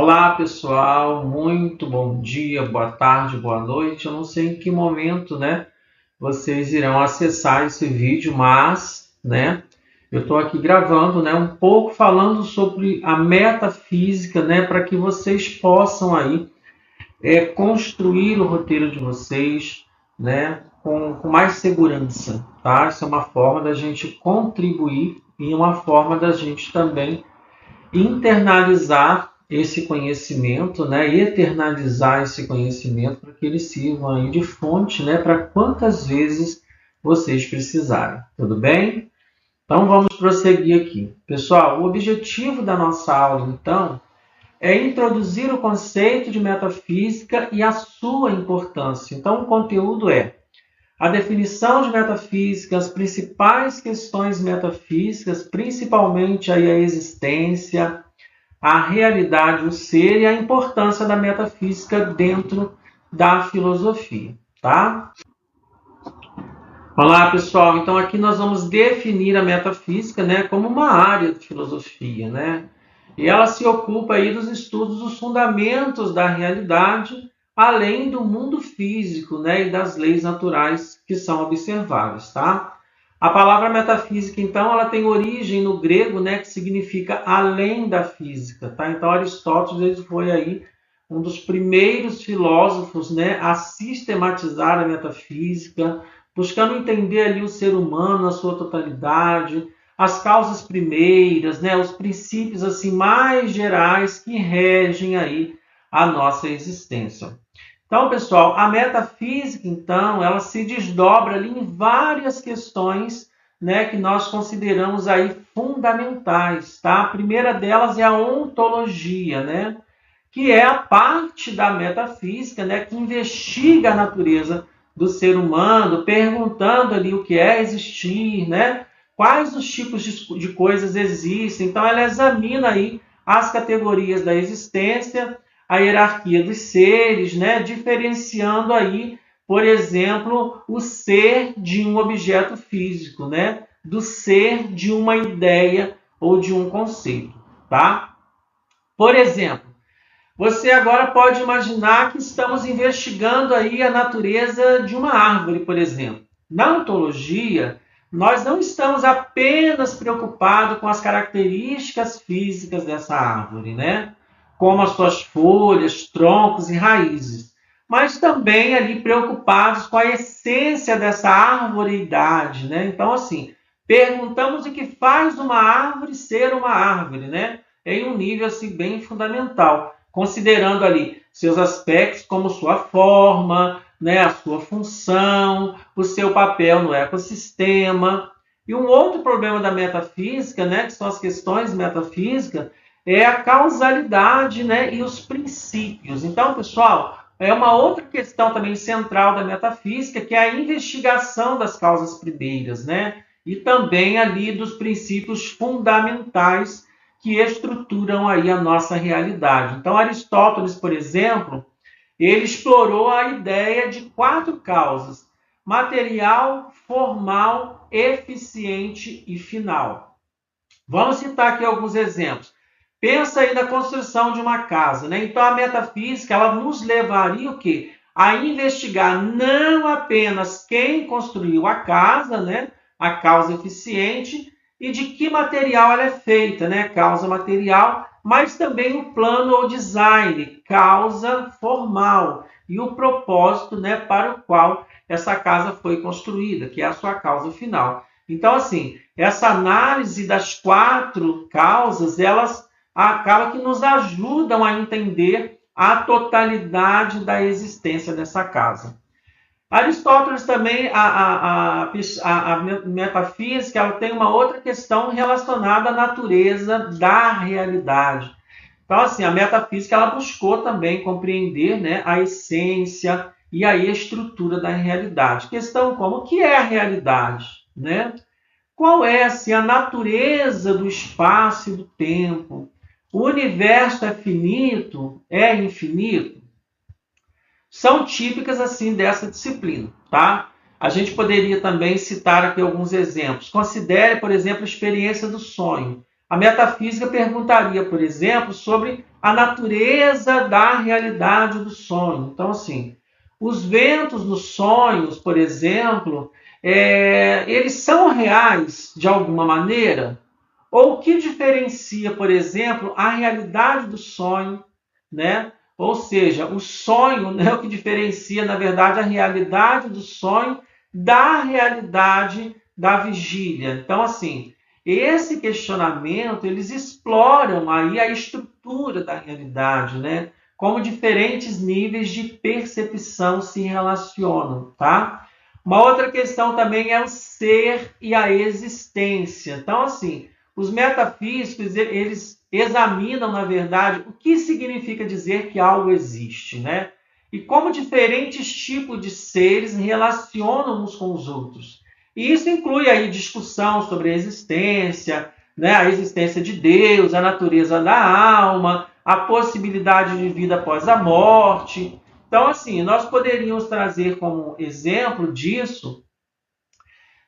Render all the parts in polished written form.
Olá pessoal, muito bom dia, boa tarde, boa noite. Eu não sei em que momento, vocês irão acessar esse vídeo, mas, eu estou aqui gravando, um pouco falando sobre a metafísica, para que vocês possam aí construir o roteiro de vocês, com mais segurança, tá? Isso é uma forma da gente contribuir e uma forma da gente também internalizar esse conhecimento, eternalizar esse conhecimento para que ele sirva aí de fonte, para quantas vezes vocês precisarem. Tudo bem? Então vamos prosseguir aqui. Pessoal, o objetivo da nossa aula, então, é introduzir o conceito de metafísica e a sua importância. Então o conteúdo é a definição de metafísica, as principais questões metafísicas, principalmente aí a existência, a realidade, o ser e a importância da metafísica dentro da filosofia, tá? Olá, pessoal. Então aqui nós vamos definir a metafísica, como uma área de filosofia, E ela se ocupa aí dos estudos dos fundamentos da realidade, além do mundo físico, e das leis naturais que são observáveis, tá? A palavra metafísica, então, ela tem origem no grego, que significa além da física, tá? Então, Aristóteles foi aí um dos primeiros filósofos, a sistematizar a metafísica, buscando entender ali o ser humano na sua totalidade, as causas primeiras, os princípios assim mais gerais que regem aí a nossa existência. Então, pessoal, a metafísica, então, ela se desdobra ali em várias questões, que nós consideramos aí fundamentais, tá? A primeira delas é a ontologia, que é a parte da metafísica, que investiga a natureza do ser humano, perguntando ali o que é existir, quais os tipos de coisas existem. Então, ela examina aí as categorias da existência, a hierarquia dos seres, diferenciando aí, por exemplo, o ser de um objeto físico, do ser de uma ideia ou de um conceito, tá? Por exemplo, você agora pode imaginar que estamos investigando aí a natureza de uma árvore, por exemplo. Na ontologia, nós não estamos apenas preocupados com as características físicas dessa árvore, como as suas folhas, troncos e raízes, mas também ali preocupados com a essência dessa arvoreidade, Então, assim, perguntamos o que faz uma árvore ser uma árvore, em um nível assim bem fundamental, considerando ali seus aspectos como sua forma, a sua função, o seu papel no ecossistema. E um outro problema da metafísica, que são as questões metafísicas, é a causalidade, e os princípios. Então, pessoal, é uma outra questão também central da metafísica, que é a investigação das causas primeiras, e também ali dos princípios fundamentais que estruturam aí a nossa realidade. Então, Aristóteles, por exemplo, ele explorou a ideia de 4 causas: material, formal, eficiente e final. Vamos citar aqui alguns exemplos. Pensa aí na construção de uma casa, Então, a metafísica, ela nos levaria o quê? A investigar não apenas quem construiu a casa, a causa eficiente, e de que material ela é feita, causa material, mas também o plano ou design, causa formal, e o propósito, para o qual essa casa foi construída, que é a sua causa final. Então, assim, essa análise das 4 causas, elas acaba que nos ajudam a entender a totalidade da existência dessa casa. Aristóteles também, a metafísica, ela tem uma outra questão relacionada à natureza da realidade. Então, assim, a metafísica ela buscou também compreender a essência e a estrutura da realidade. Questão como, o que é a realidade? Qual é assim, a natureza do espaço e do tempo? O universo é finito? É infinito? São típicas assim dessa disciplina, tá? A gente poderia também citar aqui alguns exemplos. Considere, por exemplo, a experiência do sonho. A metafísica perguntaria, por exemplo, sobre a natureza da realidade do sonho. Então, assim, os ventos nos sonhos, por exemplo, eles são reais de alguma maneira? Ou o que diferencia, por exemplo, a realidade do sonho, né? Ou seja, o sonho, né, o que diferencia, na verdade, a realidade do sonho da realidade da vigília. Então, assim, esse questionamento, eles exploram aí a estrutura da realidade, né? Como diferentes níveis de percepção se relacionam, tá? Uma outra questão também é o ser e a existência. Então, assim, os metafísicos, eles examinam, na verdade, o que significa dizer que algo existe, né? E como diferentes tipos de seres relacionam uns com os outros. E isso inclui aí discussão sobre a existência, né? A existência de Deus, a natureza da alma, a possibilidade de vida após a morte. Então, assim, nós poderíamos trazer como exemplo disso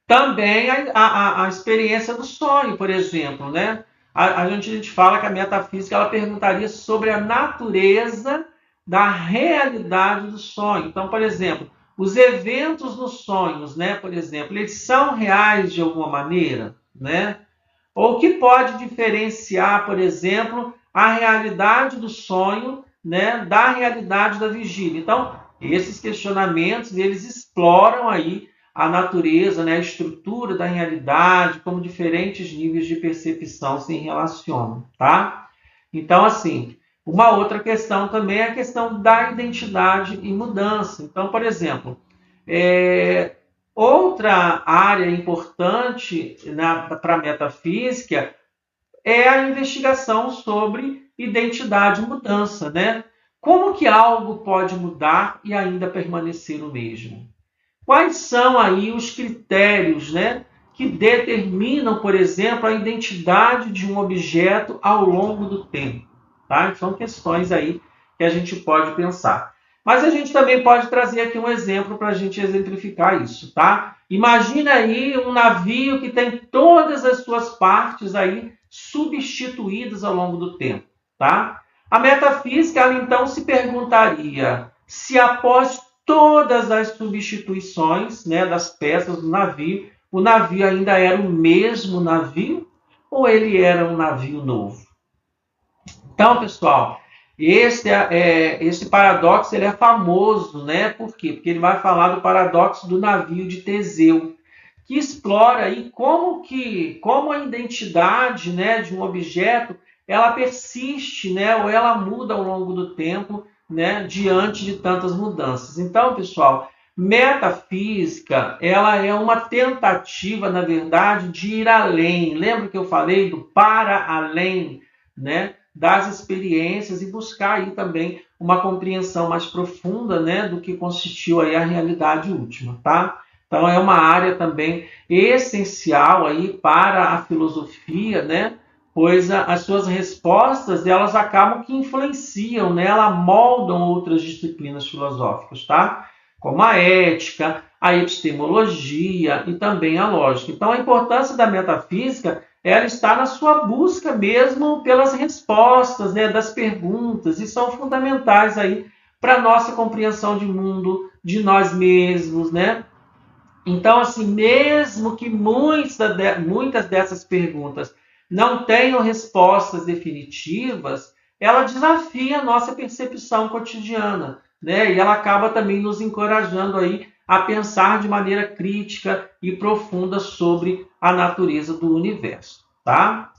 também a experiência do sonho, por exemplo, né? A gente fala que a metafísica ela perguntaria sobre a natureza da realidade do sonho. Então, por exemplo, os eventos nos sonhos, né? Por exemplo, eles são reais de alguma maneira, né? Ou o que pode diferenciar, por exemplo, a realidade do sonho, né, da realidade da vigília? Então, esses questionamentos, eles exploram aí a natureza, né, a estrutura da realidade, como diferentes níveis de percepção se relacionam, tá? Então, assim, uma outra questão também é a questão da identidade e mudança. Então, por exemplo, outra área importante para a metafísica é a investigação sobre identidade e mudança, né? Como que algo pode mudar e ainda permanecer o mesmo? Quais são aí os critérios, né, que determinam, por exemplo, a identidade de um objeto ao longo do tempo? Tá? São questões aí que a gente pode pensar. Mas a gente também pode trazer aqui um exemplo para a gente exemplificar isso, tá? Imagina aí um navio que tem todas as suas partes aí substituídas ao longo do tempo, tá? A metafísica, ela então se perguntaria se após todas as substituições, né, das peças do navio, o navio ainda era o mesmo navio ou ele era um navio novo? Então, pessoal, esse paradoxo ele é famoso, né? Por quê? Porque ele vai falar do paradoxo do navio de Teseu, que explora aí como a identidade, né, de um objeto ela persiste, né, ou ela muda ao longo do tempo, né, diante de tantas mudanças. Então, pessoal, metafísica ela é uma tentativa, na verdade, de ir além. Lembra que eu falei do para além, né, das experiências e buscar aí também uma compreensão mais profunda, né, do que consistiu aí a realidade última, tá? Então é uma área também essencial aí para a filosofia, né? Pois as suas respostas elas acabam que influenciam, né? Elas moldam outras disciplinas filosóficas, tá? Como a ética, a epistemologia e também a lógica. Então a importância da metafísica ela está na sua busca mesmo pelas respostas, né? Das perguntas e são fundamentais aí para a nossa compreensão de mundo, de nós mesmos, né? Então, assim, mesmo que muitas dessas perguntas não tenham respostas definitivas, ela desafia a nossa percepção cotidiana, né? E ela acaba também nos encorajando aí a pensar de maneira crítica e profunda sobre a natureza do universo, tá?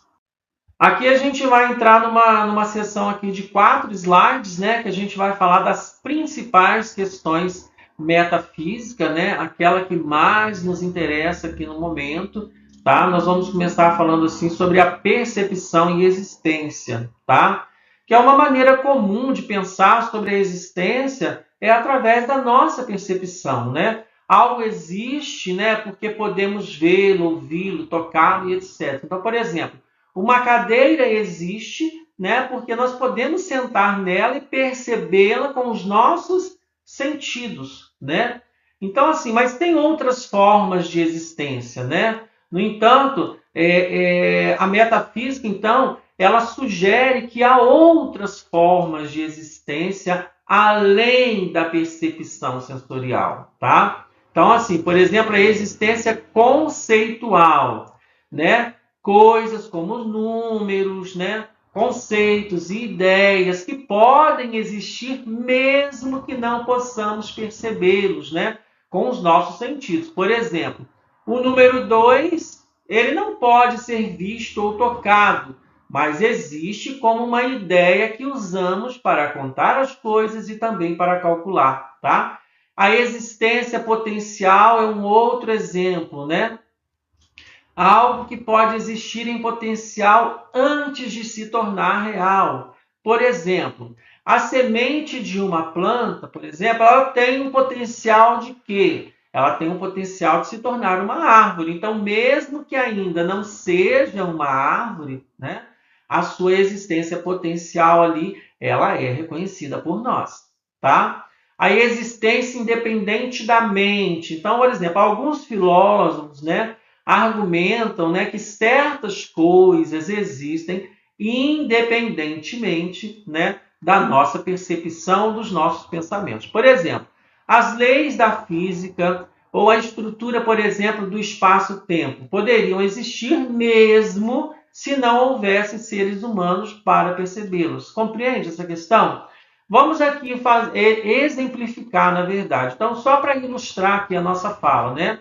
Aqui a gente vai entrar numa sessão aqui de 4 slides, né? Que a gente vai falar das principais questões metafísica, né? Aquela que mais nos interessa aqui no momento, tá? Nós vamos começar falando assim sobre a percepção e existência, tá? Que é uma maneira comum de pensar sobre a existência é através da nossa percepção, né? Algo existe, né? Porque podemos vê-lo, ouvi-lo, tocá-lo e etc. Então, por exemplo, uma cadeira existe, né? Porque nós podemos sentar nela e percebê-la com os nossos sentidos, né? Então, assim, mas tem outras formas de existência, né? No entanto, a metafísica, então, ela sugere que há outras formas de existência além da percepção sensorial, tá? Então, assim, por exemplo, a existência conceitual, né? Coisas como números, né? Conceitos e ideias que podem existir mesmo que não possamos percebê-los, né? Com os nossos sentidos. Por exemplo, o número 2, ele não pode ser visto ou tocado, mas existe como uma ideia que usamos para contar as coisas e também para calcular, tá? A existência potencial é um outro exemplo, né? Algo que pode existir em potencial antes de se tornar real. Por exemplo, a semente de uma planta, por exemplo, ela tem um potencial de quê? Ela tem um potencial de se tornar uma árvore. Então, mesmo que ainda não seja uma árvore, né, a sua existência potencial ali, ela é reconhecida por nós, tá? A existência independente da mente. Então, por exemplo, alguns filósofos, né, argumentam, né, que certas coisas existem independentemente, né, da nossa percepção, dos nossos pensamentos. Por exemplo, as leis da física ou a estrutura, por exemplo, do espaço-tempo poderiam existir mesmo se não houvesse seres humanos para percebê-los. Compreende essa questão? Vamos aqui exemplificar, na verdade. Então, só para ilustrar aqui a nossa fala, né?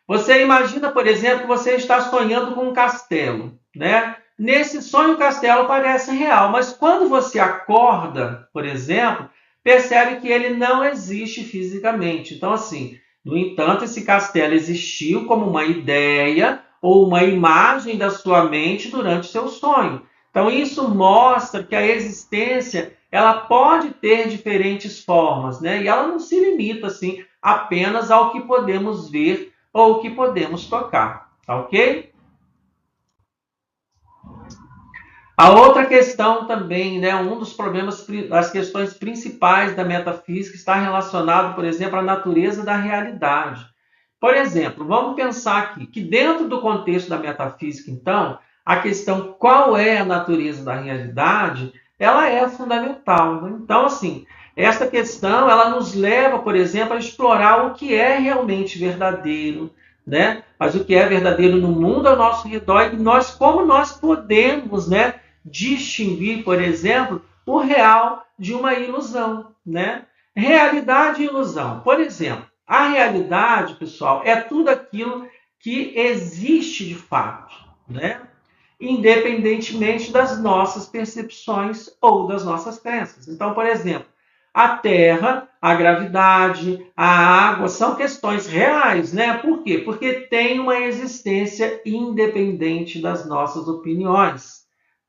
Você imagina, por exemplo, que você está sonhando com um castelo, né? Nesse sonho, o castelo parece real, mas quando você acorda, por exemplo, percebe que ele não existe fisicamente. Então, assim, no entanto, esse castelo existiu como uma ideia ou uma imagem da sua mente durante seu sonho. Então, isso mostra que a existência ela pode ter diferentes formas, né? E ela não se limita assim apenas ao que podemos ver ou o que podemos tocar, tá ok? A outra questão também, né, um dos problemas, das questões principais da metafísica está relacionado, por exemplo, à natureza da realidade. Por exemplo, vamos pensar aqui que dentro do contexto da metafísica, então, a questão qual é a natureza da realidade, ela é fundamental, né? Então, assim, esta questão, ela nos leva, por exemplo, a explorar o que é realmente verdadeiro, né? Mas o que é verdadeiro no mundo ao nosso redor e nós, como nós podemos, né, distinguir, por exemplo, o real de uma ilusão, né? Realidade e ilusão. Por exemplo, a realidade, pessoal, é tudo aquilo que existe de fato, né? Independentemente das nossas percepções ou das nossas crenças. Então, por exemplo, a Terra, a gravidade, a água são questões reais, né? Por quê? Porque tem uma existência independente das nossas opiniões,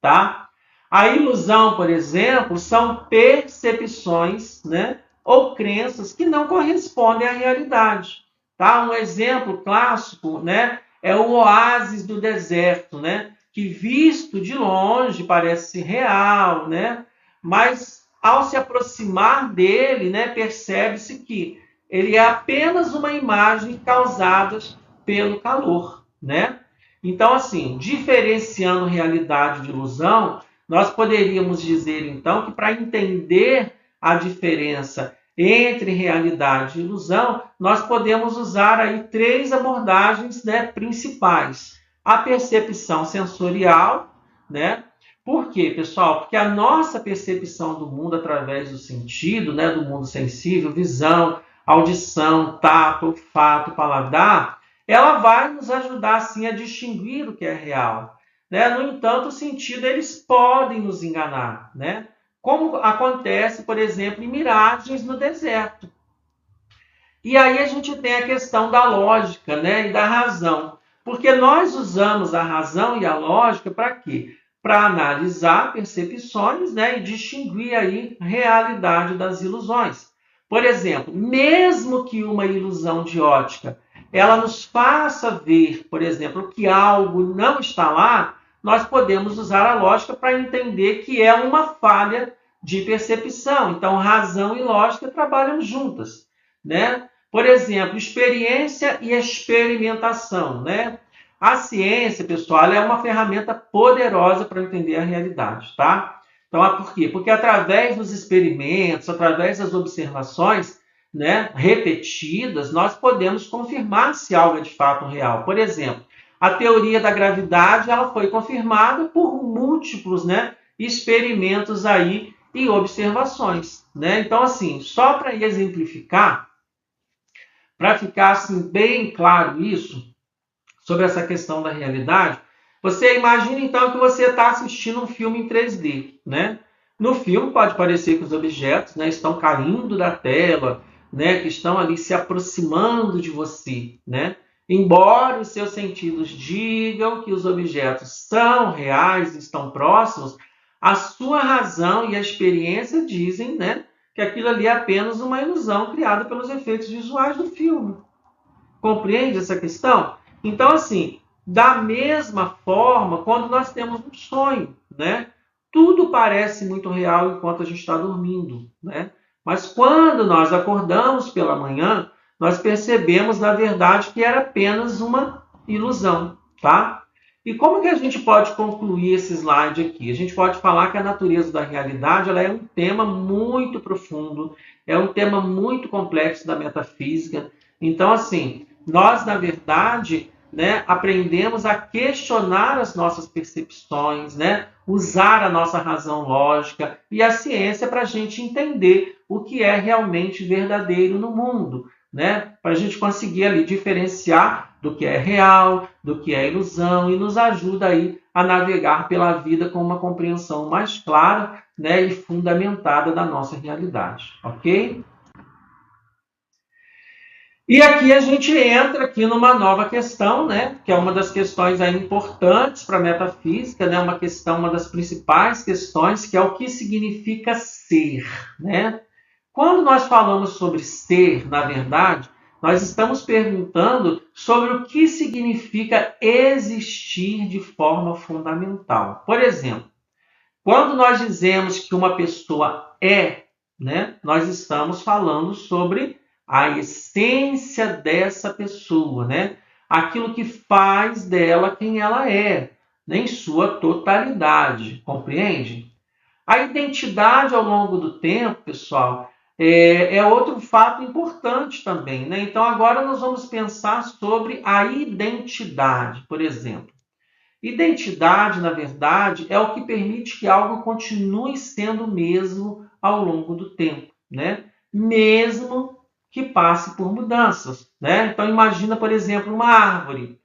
tá? A ilusão, por exemplo, são percepções, né, ou crenças que não correspondem à realidade, tá? Um exemplo clássico, né, é o oásis do deserto, né, que visto de longe parece real, né? Mas ao se aproximar dele, né, percebe-se que ele é apenas uma imagem causada pelo calor, né? Então, assim, diferenciando realidade de ilusão, nós poderíamos dizer, então, que para entender a diferença entre realidade e ilusão, nós podemos usar aí três abordagens, né, principais. A percepção sensorial, né? Por quê, pessoal? Porque a nossa percepção do mundo através do sentido, né, do mundo sensível, visão, audição, tato, olfato, paladar, ela vai nos ajudar, sim, a distinguir o que é real, né? No entanto, o sentido, eles podem nos enganar, né? Como acontece, por exemplo, em miragens no deserto. E aí a gente tem a questão da lógica, né, e da razão. Porque nós usamos a razão e a lógica para quê? Para analisar percepções, né, e distinguir aí realidade das ilusões. Por exemplo, mesmo que uma ilusão de ótica ela nos faça ver, por exemplo, que algo não está lá, nós podemos usar a lógica para entender que é uma falha de percepção. Então, razão e lógica trabalham juntas, né? Por exemplo, experiência e experimentação, né? A ciência, pessoal, ela é uma ferramenta poderosa para entender a realidade, tá? Então, por quê? Porque através dos experimentos, através das observações, né, repetidas, nós podemos confirmar se algo é de fato real. Por exemplo, a teoria da gravidade, ela foi confirmada por múltiplos, né, experimentos aí e observações, né? Então, assim, só para exemplificar, para ficar assim bem claro isso, sobre essa questão da realidade, você imagina então que você está assistindo um filme em 3D, né? No filme pode parecer que os objetos, né, estão caindo da tela, né, que estão ali se aproximando de você, né? Embora os seus sentidos digam que os objetos são reais, estão próximos, a sua razão e a experiência dizem, né, que aquilo ali é apenas uma ilusão criada pelos efeitos visuais do filme. Compreende essa questão? Então, assim, da mesma forma, quando nós temos um sonho, né? Tudo parece muito real enquanto a gente está dormindo, né? Mas quando nós acordamos pela manhã, nós percebemos, na verdade, que era apenas uma ilusão, tá? E como que a gente pode concluir esse slide aqui? A gente pode falar que a natureza da realidade ela é um tema muito profundo, é um tema muito complexo da metafísica. Então, assim, nós, na verdade, né, aprendemos a questionar as nossas percepções, né, usar a nossa razão lógica e a ciência para a gente entender o que é realmente verdadeiro no mundo, né, para a gente conseguir ali diferenciar do que é real, do que é ilusão e nos ajuda aí a navegar pela vida com uma compreensão mais clara, né, e fundamentada da nossa realidade, ok? E aqui a gente entra aqui numa nova questão, né, que é uma das questões aí importantes para a metafísica, né, uma questão, uma das principais questões, que é o que significa ser, né? Quando nós falamos sobre ser, na verdade, nós estamos perguntando sobre o que significa existir de forma fundamental. Por exemplo, quando nós dizemos que uma pessoa é, né, nós estamos falando sobre a essência dessa pessoa, né? Aquilo que faz dela quem ela é, né, em sua totalidade, compreende? A identidade ao longo do tempo, pessoal, é outro fato importante também, né? Então agora nós vamos pensar sobre a identidade, por exemplo. Identidade, na verdade, é o que permite que algo continue sendo o mesmo ao longo do tempo, né? Mesmo que passe por mudanças, né? Então imagina, por exemplo, uma árvore.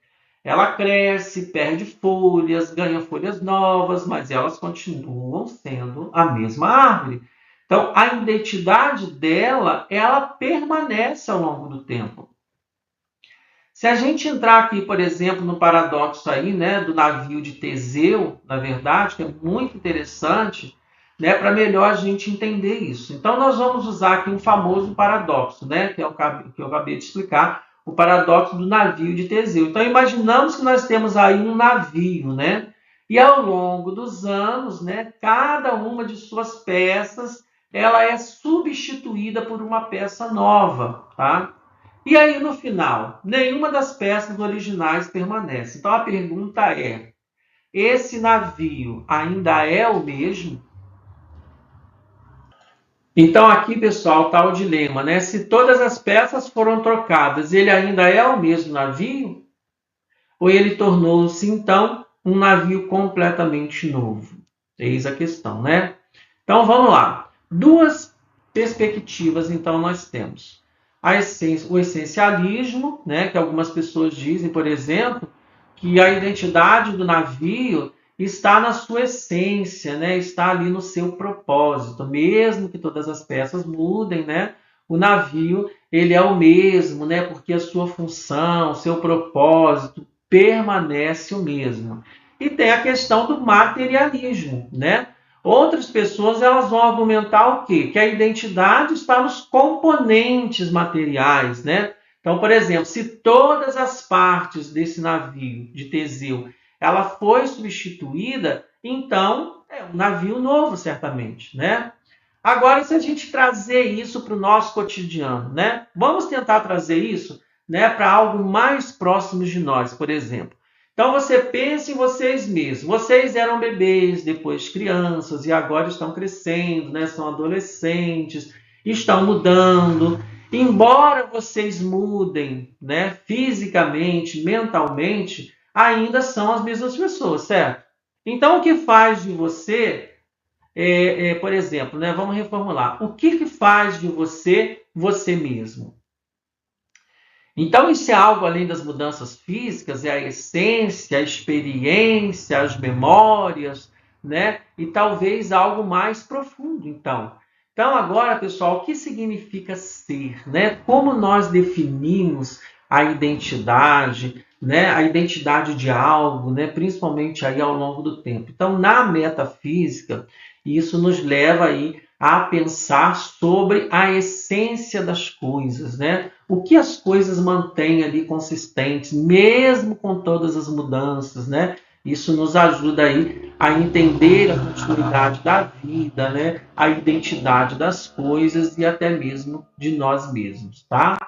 Ela cresce, perde folhas, ganha folhas novas, mas elas continuam sendo a mesma árvore. Então a identidade dela, ela permanece ao longo do tempo. Se a gente entrar aqui, por exemplo, no paradoxo aí, né, do navio de Teseu, na verdade, que é muito interessante, né, para melhor a gente entender isso. Então, nós vamos usar aqui um famoso paradoxo, né, que é o que eu acabei de explicar, o paradoxo do navio de Teseu. Então, imaginamos que nós temos aí um navio, né, e ao longo dos anos, né, cada uma de suas peças, ela é substituída por uma peça nova, tá? E aí, no final, nenhuma das peças originais permanece. Então, a pergunta é: esse navio ainda é o mesmo? Então, aqui, pessoal, está o dilema, né? Se todas as peças foram trocadas, ele ainda é o mesmo navio? Ou ele tornou-se, então, um navio completamente novo? Eis a questão, né? Então, vamos lá. Duas perspectivas, então, nós temos. O essencialismo, né, que algumas pessoas dizem, por exemplo, que a identidade do navio está na sua essência, né, está ali no seu propósito. Mesmo que todas as peças mudem, né, o navio ele é o mesmo, né, porque a sua função, o seu propósito permanece o mesmo. E tem a questão do materialismo, né? Outras pessoas elas vão argumentar o quê? Que a identidade está nos componentes materiais, né? Então, por exemplo, se todas as partes desse navio de Teseu ela foi substituída, então é um navio novo, certamente, né? Agora, se a gente trazer isso para o nosso cotidiano, né? Vamos tentar trazer isso, né, para algo mais próximo de nós, por exemplo. Então você pensa em vocês mesmos. Vocês eram bebês, depois crianças, e agora estão crescendo, né? São adolescentes, estão mudando. Embora vocês mudem, né? Fisicamente, mentalmente, ainda são as mesmas pessoas, certo? Então o que faz de você, por exemplo, né? Vamos reformular. O que faz de você você mesmo? Então, isso é algo além das mudanças físicas, é a essência, a experiência, as memórias, né? E talvez algo mais profundo, então. Então, agora, pessoal, o que significa ser, né? Como nós definimos a identidade, né? A identidade de algo, né? Principalmente aí ao longo do tempo. Então, na metafísica, isso nos leva aí a pensar sobre a essência das coisas, né? O que as coisas mantêm ali consistentes, mesmo com todas as mudanças, né? Isso nos ajuda aí a entender a continuidade da vida, né? A identidade das coisas e até mesmo de nós mesmos, tá?